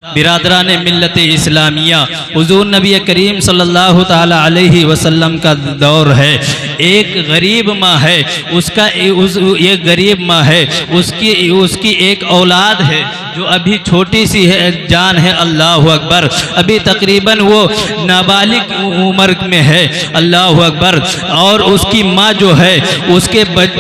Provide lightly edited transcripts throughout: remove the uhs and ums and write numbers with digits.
बिरादरान मिल्लत इस्लामिया हुज़ूर नबी करीम सल्लल्लाहु ताला अलैहि वसल्लम का दौर है। एक गरीब माँ है, एक गरीब माँ है, उसकी एक औलाद है जो अभी छोटी सी है, जान है। अल्लाह अकबर। अभी तकरीबन वो नाबालिग उम्र में है। अल्लाह अकबर। और उसकी माँ जो है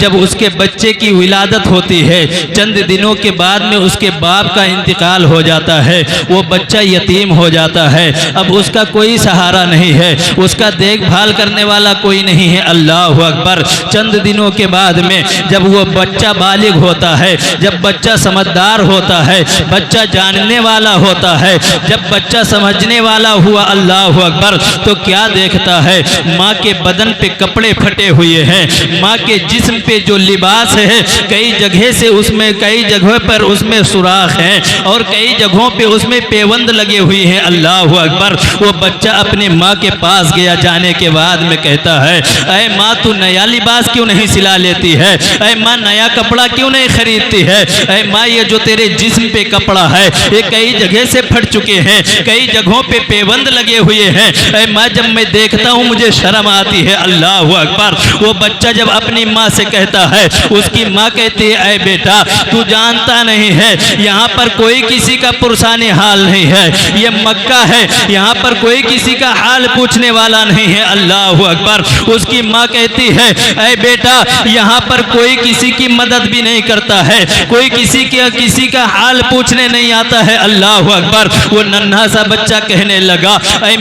जब उसके बच्चे की विलादत होती है, चंद दिनों के बाद में उसके बाप का इंतकाल हो जाता है। वो बच्चा यतीम हो जाता है। अब उसका कोई सहारा नहीं है, उसका देखभाल करने वाला कोई नहीं है। अल्लाह अकबर। चंद दिनों के बाद में जब वो बच्चा बालिग होता है, जब बच्चा समझदार होता है, बच्चा जानने वाला होता है, जब बच्चा समझने वाला हुआ, अल्लाह अकबर, तो क्या देखता है, माँ के बदन पे कपड़े फटे हुए हैं, माँ के जिस्म पे जो लिबास है कई जगहों पर उसमें सुराख हैं और कई जगहों पे उसमें पेवंद लगे हुए हैं। अल्लाह अकबर। वो बच्चा अपनी माँ के पास गया, जाने के बाद में कहता है, ऐ माँ, तू नया लिबास क्यों नहीं सिला लेती है? ऐ माँ, नया कपड़ा क्यों नहीं खरीदती है? ऐ माँ, ये जो तेरे जिस्म पे कपड़ा है ये कई जगह से फट चुके हैं, कई जगहों पे पेवंद लगे हुए हैं। ऐ माँ, जब मैं देखता हूँ मुझे शर्म आती है। अल्लाह अकबर। वो बच्चा जब अपनी माँ से कहता है, उसकी माँ कहती है, ऐ बेटा, तू जानता नहीं है यहाँ पर कोई किसी का पुरसाने हाल नहीं है, ये मक्का है, यहाँ पर कोई किसी का हाल पूछने वाला नहीं है। अल्लाह अकबर। उसकी माँ कहती है, ऐ बेटा, यहाँ पर कोई किसी की मदद भी नहीं करता है, कोई किसी का हाल पूछने नहीं आता है। अल्लाह अकबर। वो नन्हा सा बच्चा कहने लगा, ऐ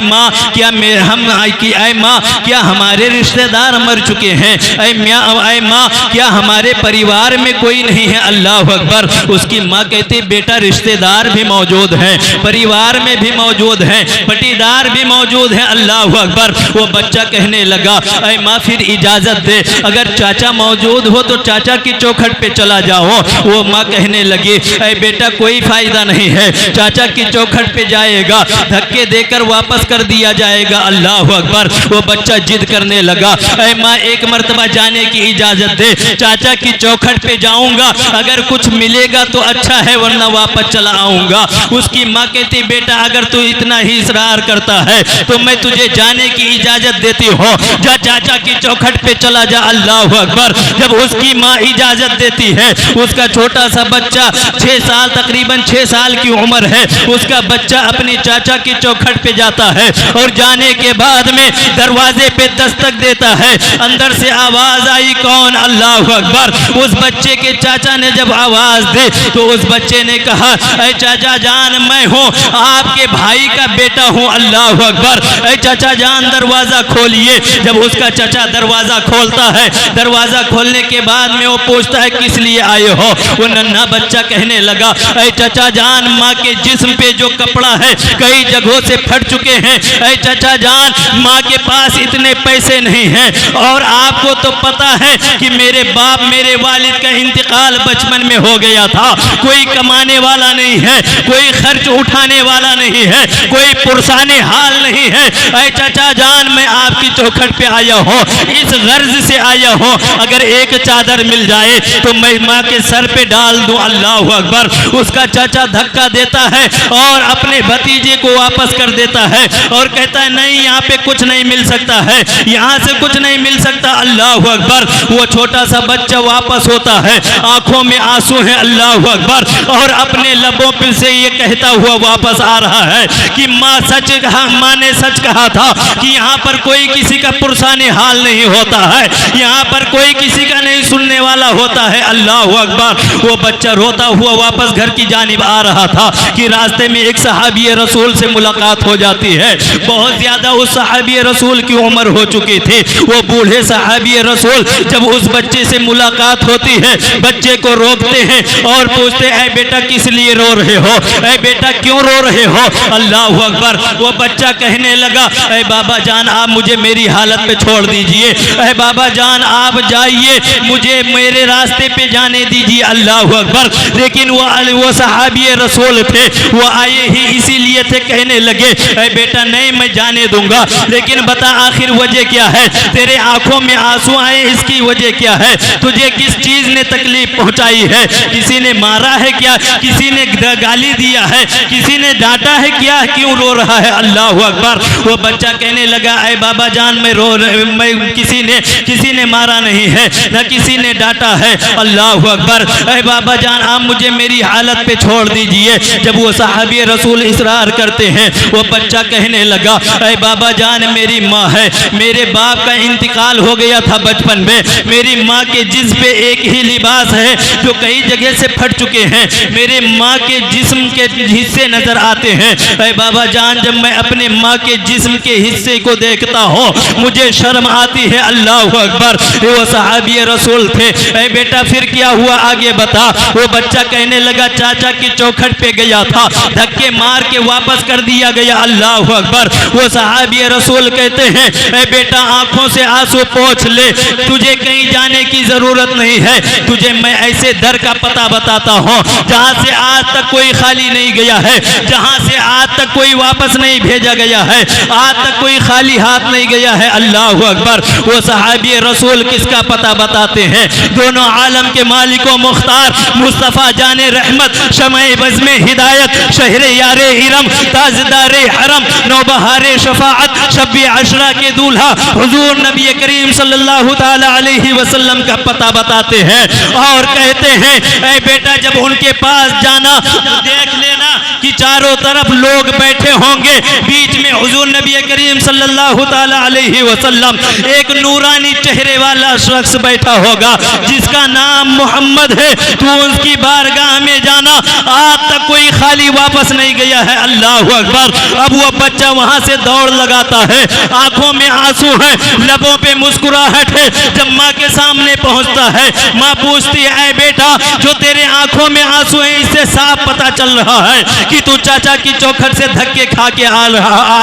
माँ, क्या हमारे रिश्तेदार मर चुके हैं? ऐ माँ, क्या हमारे परिवार में कोई नहीं है? अल्लाह अकबर। उसकी माँ कहती, बेटा, रिश्तेदार भी मौजूद हैं, परिवार में भी मौजूद हैं, पटीदार भी मौजूद हैं। अल्लाह अकबर। वो बच्चा कहने लगा, ऐ माँ, फिर इजाजत दे, अगर चाचा मौजूद हो तो चाचा की चौखट पे चला जाओ। वो माँ कहने लगी, ऐ बेटा, कोई फायदा नहीं है, चाचा की चौखट पे जाएगा, धक्के देकर वापस कर दिया जाएगा। अल्लाह अकबर। वो बच्चा जिद करने लगा, ऐ माँ, एक मर्तबा जाने की इजाजत दे, चाचा की चौखट पे जाऊंगा, अगर कुछ मिलेगा तो अच्छा है, वरना वापस चला आऊंगा। उसकी माँ कहती, बेटा, अगर तू इतना ही इसरार करता है तो मैं तुझे जाने की इजाजत देती हूँ, जा चाचा की चौखट पे चला जा। अल्लाह अकबर। जब उसकी माँ इजाजत देती है, उसका छोटा सा बच्चा तकरीबन 6 साल की उम्र है, उसका बच्चा अपनी चाचा की चौखट पे जाता है और जाने के बाद में दरवाजे पे दस्तक देता है। अंदर से आवाज आई, कौन? अल्लाह अकबर। उस बच्चे के चाचा ने जब आवाज दी तो उस बच्चे ने कहा, ऐ चाचा जान, मैं हूँ आपके भाई का बेटा हूँ। अल्लाह अकबर। ऐ चाचा जान, दरवाजा खोलिए। जब उसका चाचा दरवाजा खोलता है, दरवाजा खोलने के बाद में वो पूछता है, किस लिए आए हो? वो नन्हा बच्चा कहने लगा, ऐ चाचा जान, माँ के जिस्म पे जो कपड़ा है कई जगहों से फट चुके हैं। ऐ चाचा जान, माँ के पास इतने पैसे नहीं हैं और आपको तो पता है कि मेरे वालिद का इंतकाल बचपन में हो गया था, कोई कमाने वाला नहीं है, कोई खर्च उठाने वाला नहीं है, कोई पुरसाने हाल नहीं है। ऐ चाचा जान, मैं आपकी चौखट पे आया हूँ, इस गर्ज से आया हूँ, अगर एक चादर मिल जाए तो मैं माँ के सर पे डाल दूं। अल्लाह अकबर। उसका चाचा धक्का देता है और अपने भतीजे को वापस कर देता है और कहता है, नहीं, यहाँ पे कुछ नहीं मिल सकता है, यहाँ से कुछ नहीं मिल सकता। अल्लाह अकबर। वो छोटा सा बच्चा वापस होता है, आंखों में आंसू है। अल्लाह अकबर। और अपने लबों पे से ये कहता हुआ वापस आ रहा है कि माँ ने सच कहा था कि यहाँ पर कोई किसी का पुरसाने हाल नहीं होता है, यहाँ पर कोई किसी का नहीं सुनने वाला होता है। अल्लाह अकबर। वो बच्चा रोता हुआ वापस घर की जानिब आ रहा था कि रास्ते में एक सहाबी रसूल से मुलाकात हो जाती है। बहुत ज्यादा उस सहाबी रसूल की उम्र हो चुकी थी। वो बूढ़े सहाबी रसूल जब उस बच्चे से मुलाकात होती है, बच्चे को रोकते हैं और पूछते हैं, ऐ बेटा, किस लिए रो रहे हो? ऐ बेटा, क्यों रो रहे हो? अल्लाह अकबर। वो बच्चा कहने लगा, ऐ बाबा जान, आप मुझे मेरी हालत पे छोड़ दीजिए, ऐ बाबा जान, आप जाइए, मुझे मेरे रास्ते पे जाने दीजिए। अल्लाह अकबर। लेकिन लेकिन वो सहाबी रसूल थे, वो आए ही इसीलिए थे, कहने लगे ऐ बेटा नहीं मैं जाने दूंगा, लेकिन बता आखिर वजह क्या है, तेरे आंखों में आंसू आए इसकी वजह क्या है, तुझे किस चीज ने तकलीफ पहुंचाई है, किसी ने मारा है क्या, किसी ने गाली दिया है, किसी ने डांटा है क्या, क्यों रो रहा है। अल्लाह अकबर। वो बच्चा कहने लगा ऐ बाबा जान मैं किसी ने मारा नहीं है, न किसी ने डांटा है। अल्लाह अकबर। ऐ बाबा जान आप मुझे मेरी हालत पे छोड़ दीजिए। जब वो सहाबी रसूल इसरार करते हैं, वो बच्चा कहने लगा ऐ बाबा जान मेरी माँ है, मेरे बाप का इंतकाल हो गया था बचपन में, मेरी माँ के जिस्म पे एक ही लिबास है जो कई जगह से फट चुके हैं, मेरे माँ के जिस्म के हिस्से नजर आते हैं। ऐ बाबा जान जब मैं अपने माँ के जिस्म के हिस्से को देखता हूँ मुझे शर्म आती है। अल्लाह अकबर। वो सहाबी रसूल थे। ऐ बेटा फिर क्या हुआ आगे बता। वो बच्चा कहने लगा चाचा की चौखट पे गया था, धक्के मार के वापस कर दिया गया। अल्लाह अकबर। वो सहाबी रसूल कहते हैं ऐ बेटा आंखों से आंसू पोंछ ले, तुझे कहीं जाने की जरूरत नहीं है, तुझे मैं ऐसे दर का पता बताता हूँ जहाँ से आज तक कोई खाली नहीं गया है, जहाँ से आज तक कोई वापस नहीं भेजा गया है, आज तक कोई खाली हाथ नहीं गया है। अल्लाह अकबर। वो सहाबी रसूल किसका पता बताते हैं, दोनों आलम के मालिको मुख्तार मुस्तफ़ा जाने रहमत शमए बज़्मे हिदायत शहरे यारे इरम ताजदारे हरम नौबहारे शफाअत शब्बे अशरा के दूल्हा हुजूर नबी करीम सल्लल्लाहु ताला अलैहि वसल्लम का पता बताते हैं और कहते हैं ऐ बेटा जब उनके पास जाना देख लेना कि चारों तरफ लोग बैठे होंगे, बीच में हुजूर नबी करीम सल्लल्लाहु ताला अलैहि वसल्लम एक नूरानी चेहरे वाला शख्स बैठा होगा जिसका नाम मोहम्मद है। तू उसकी बारगाह में जाना, आज तक कोई खाली वापस नहीं गया है। अल्लाह अकबर। अब वो बच्चा वहां से दौड़ लगाता है, आंखों में आंसू है, लबों पे मुस्कुराहट है। जब माँ के सामने पहुंचता है, माँ पूछती है ऐ बेटा जो तेरे आंखों में आंसू है इससे साफ पता चल रहा है कि तू चाचा की चौखट से धक्के खा के आ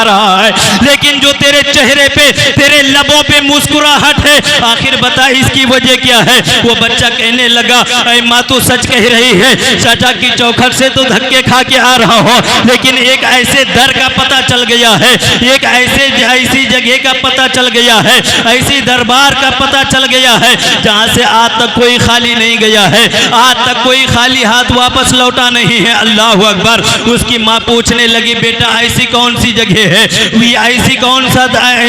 रहा है, लेकिन जो तेरे चेहरे पे तेरे लबों पे मुस्कुराहट है, आखिर बता इसकी वजह क्या है। वो बच्चा कहने लगा ऐ माँ तू सच कह रही है, चाचा की चौखट से तो धक्के खा के आ रहा हूँ, लेकिन एक ऐसे दर का पता चल गया है, एक ऐसी जगह का पता चल गया है, ऐसी दरबार का पता चल गया है जहाँ से आज तक कोई खाली नहीं गया है, आज तक कोई खाली हाथ वापस लौटा नहीं है। अल्लाह अकबर। उसकी माँ पूछने लगी बेटा ऐसी कौन सी जगह है,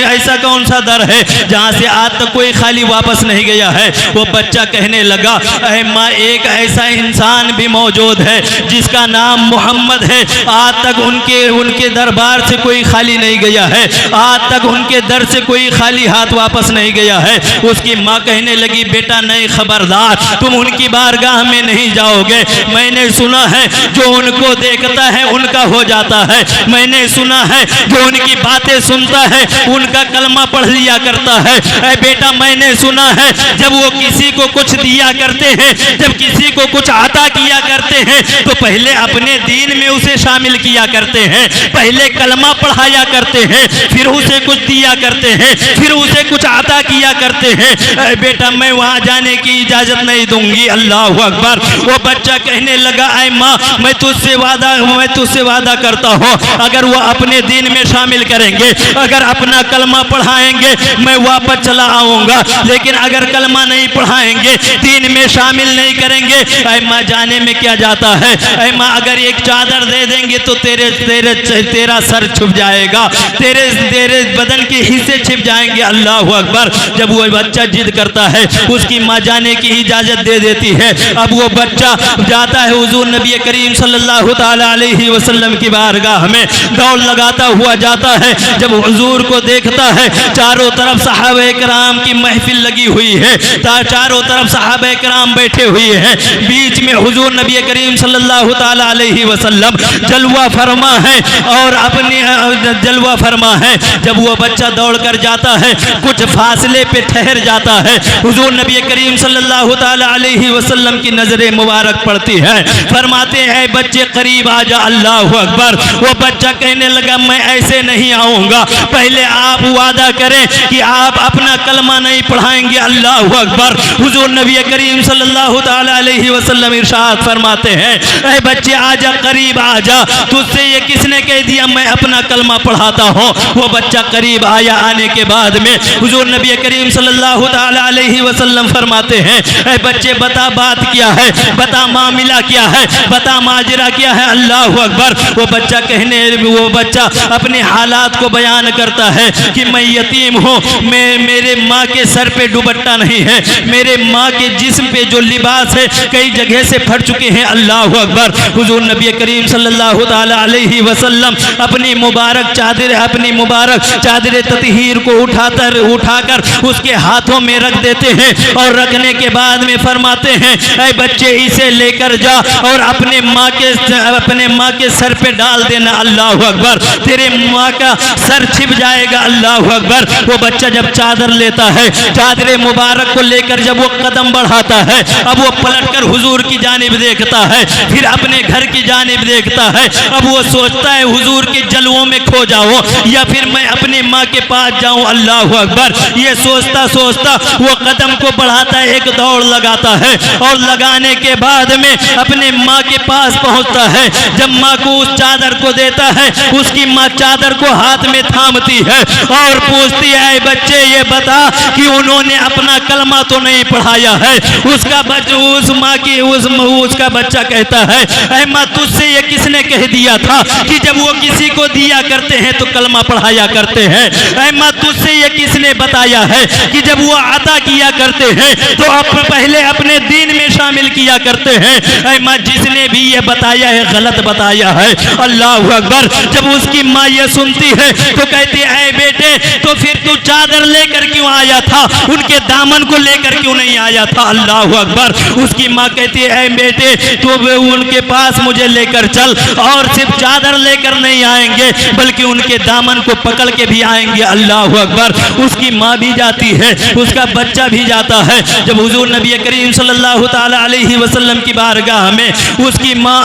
ऐसा कौन सा दर है जहाँ से आज तक कोई खाली वापस नहीं गया है। वो बच्चा कहने लगा ऐ माँ एक ऐसा इंसान भी मौजूद है जिसका नाम मोहम्मद है, आज तक उनके दरबार से कोई खाली नहीं गया है, आज तक उनके दर से कोई खाली हाथ वापस नहीं गया है। उसकी माँ कहने लगी बेटा नहीं खबरदार तुम उनकी बारगाह में नहीं जाओगे, मैंने सुना है जो उनको देखता है उनका हो जाता है, मैंने सुना है जो उनकी बातें सुनता है उनका कलमा पढ़ लिया करता है। ऐ बेटा मैंने सुना है जब वो किसी को कुछ दिया करते हैं, जब किसी को कुछ अता किया करते हैं तो पहले अपने दीन में उसे शामिल किया करते हैं, पहले कलमा पढ़ाया करते हैं, फिर उसे कुछ दिया करते हैं, फिर उसे कुछ अता किया करते हैं। ऐ बेटा मैं वहां जाने की इजाजत नहीं दूंगी। अल्लाह अकबर। वो बच्चा कहने लगा ऐ माँ मैं तुझसे वादा करता हूँ अगर वो अपने दीन में शामिल करेंगे, अगर अपना कलमा पढ़ाएंगे मैं वापस चला आऊंगा, लेकिन अगर कलमा नहीं पढ़ाएंगे दीन में शामिल नहीं करेंगे ऐ माँ जाने में क्या जाता है। ऐ माँ अगर एक चादर दे देंगे तो तेरा सर छुप जाएगा, तेरे बदन के हिस्से छिप जाएंगे। अल्लाह अकबर। जब वो बच्चा जिद करता है उसकी माँ जाने की इजाजत दे देती है। अब वो बच्चा जाता है हुजूर नबी करीम सल्लल्लाहु ताला अलैहि वसल्लम की बारगाह में दौड़ लगाता हुआ जाता है। जब हुजूर को देखता है चारों तरफ सहाबे कराम की महफिल लगी हुई है, चारों तरफ सहाबे कराम बैठे हुए हैं, बीच में हुजूर नबी करीम सल्लल्लाहु ताला अलैहि वसल्लम जलवा फरमा है और अपने जलवा फरमा है। जब वो बच्चा दौड़ कर जाता है कुछ फासले पे ठहर जाता है, हुजूर नबी करीम सल्लल्लाहु ताला अलैहि वसल्लम की नजरें मुबारक पड़ती है, फरमाते हैं बच्चे करीब आ जा, अल्लाह अकबर। वो बच्चा कहने लगा मैं ऐसे नहीं आऊँगा, पहले आप वादा करें कि आप अपना कलमा नहीं पढ़ाएंगे। अल्लाह अकबर। हुजूर नबी करीम सल्लल्लाहु ताला अलैहि वसल्लम इरशाद फरमाते हैं, ऐ बच्चे आजा, करीब आजा, तुझसे ये किसने कह दिया मैं अपना कलमा पढ़ाता हूँ। वो बच्चा करीब आया। आने के बाद में हुजूर नबी करीम सल्लल्लाहु ताला अलैहि वसल्लम फरमाते हैं, ऐ बच्चे बता बात क्या है, बता मामला क्या है, बता माजरा क्या है। अल्लाह अकबर। वो बच्चा अपने हालात को बयान करता है कि मैं यतीम हूँ, मेरे माँ के सर पे दुपट्टा नहीं है, मेरे माँ के जिस्म पे जो लिबास है कई जगह से फट चुके हैं। अल्लाह अकबर। हुजूर नबी करीम सल्लल्लाहु ताला अलैहि वसल्लम अपनी मुबारक चादर ततहीर को उठाकर उसके हाथों में रख देते हैं और रखने के बाद में फरमाते हैं, ऐ बच्चे इसे लेकर जा और अपने माँ के सर पे डाल देना। अल्लाह अकबर। तेरे माँ का सर छिप जाएगा। अल्लाह अकबर। वो बच्चा जब चादर लेता है, चादर मुबारक को लेकर जब वो कदम बढ़ाता है, अब वो पलटकर हुजूर की जानिब देखता है, फिर अपने घर की जानिब देखता है। अब वो सोचता है हुजूर के जलवों में खो जाऊं या फिर मैं अपनी माँ के पास जाऊं। अल्लाह अकबर। ये सोचता सोचता वो कदम को बढ़ाता है, एक दौड़ लगाता है और लगाने के बाद में अपने माँ के पास पहुंचता है। जब माँ को उस चादर को देता है, उसकी माँ चादर को हाथ में थामती है और पूछती है, बच्चे ये बता कि उन्होंने अपना कलमा तो नहीं पढ़ाया है। उसका बच्चा कहता है, ऐ माँ तुझसे ये किसने कह दिया था कि जब वो किसी को दिया करते हैं तो कलमा पढ़ाया करते हैं। ऐ माँ तुझसे ये किसने बताया है कि जब वो अता किया करते हैं तो पहले अपने दीन में शामिल किया करते हैं। ऐ माँ जिसने भी ये बताया है गलत बताया है। अल्लाह अकबर। जब उसकी माँ ये सुनती है तो कहती है, ऐ बेटे तो फिर तू चादर लेकर क्यों आया था, उनके दामन को लेकर क्यों नहीं आया था। अल्लाह अकबर। उसकी माँ कहती है, ऐ बेटे तो उनके पास मुझे लेकर चल, और सिर्फ चादर लेकर नहीं आएंगे बल्कि उनके दामन को पकड़ के भी आएंगे। अल्लाह अकबर। उसकी माँ भी जाती है, उसका बच्चा भी जाता है। जब हुजूर नबी करीम सल्लल्लाहु ताला अलैहि वसल्लम की बारगाह में उसकी माँ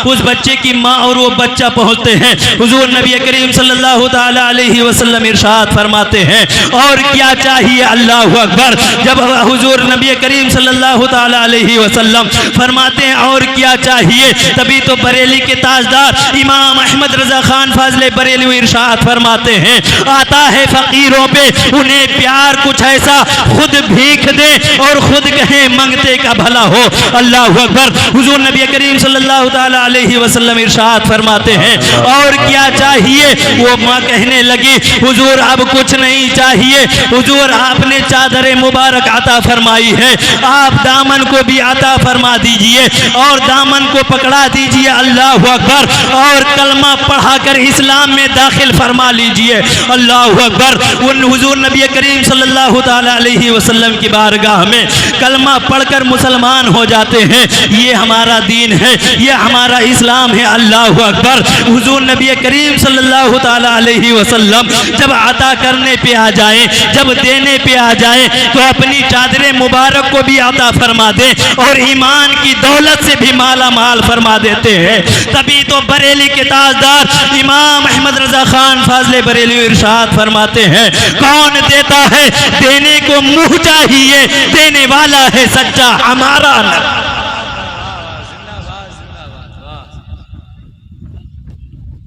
उस बच्चे की माँ और वो बच्चा पहुँचते हैं, हुजूर नबी करीम सल्लल्लाहु ताला अलैहि वसल्लम इरशाद फरमाते हैं, और क्या चाहिए। अल्लाह अकबर। जब हुजूर नबी करीम सल्लल्लाहु ताला अलैहि वसल्लम फरमाते हैं और क्या चाहिए, तभी तो बरेली के ताजदार इमाम अहमद रजा खान फाजले बरेली इरशाद फरमाते हैं, आता है फकीरों पे उन्हें प्यार कुछ ऐसा खुद भीख दे और खुद कहे मंगते का भला हो। अल्लाह अकबर। हुजूर नबी करीम सल्लल्लाहु ताला अलैहि वसल्लम इरशाद फरमाते हैं, और क्या चाहिए। वो माँ कहने लगी, हुजूर अब कुछ नहीं चाहिए, हुजूर आपने चादर मुबारक अता फरमाई है, आप दामन को भी अता फरमा दीजिए और दामन को पकड़ा दीजिए। अल्लाह अकबर। और कलमा पढ़ाकर इस्लाम में दाखिल फरमा लीजिए। अल्लाह अकबर। उन हुजूर नबी करीम सल्लल्लाहु ताला अलैहि वसल्लम की बारगाह में कलमा पढ़कर मुसलमान हो जाते हैं। ये हमारा दीन है, ये हमारा इस्लाम है। अल्लाह अकबर। हुजूर नबी करीम सल्लल्लाहु ताला अलैहि वसल्लम जब अता करने पे आ जाए, जब देने पे आ जाए तो अपनी चादर मुबारक को भी अता फरमा दे और ईमान की दौलत से भी माला माल फरमा देते हैं। तभी तो बरेली के ताजदार इमाम अहमद रजा खान फाजले बरेली इरशाद फरमाते हैं, कौन देता है देने को मुंह चाहिए, देने वाला है सच्चा हमारा नबी।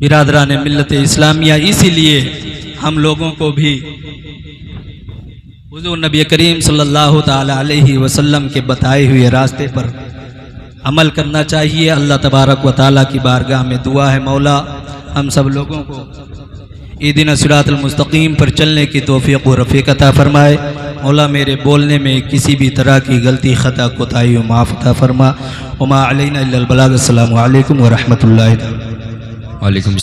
बिरादरान मिल्लत इस्लामिया, इसीलिए हम लोगों को भी हुजूर नबी करीम सल्लल्लाहु ताला अलैहि वसल्लम के बताए हुए रास्ते पर अमल करना चाहिए। अल्लाह तबारक व ताला की बारगाह में दुआ है, मौला हम सब लोगों को ईदिन सिरातल मुस्तकीम पर चलने की तौफीक व रफ़ीक अता फरमाए। मौला मेरे बोलने में किसी भी तरह की गलती खता कोताही माफ़ अता फरमा। वमा अलैना इल्लल बलाग। अस्सलामु अलैकुम व रहमतुल्लाहि।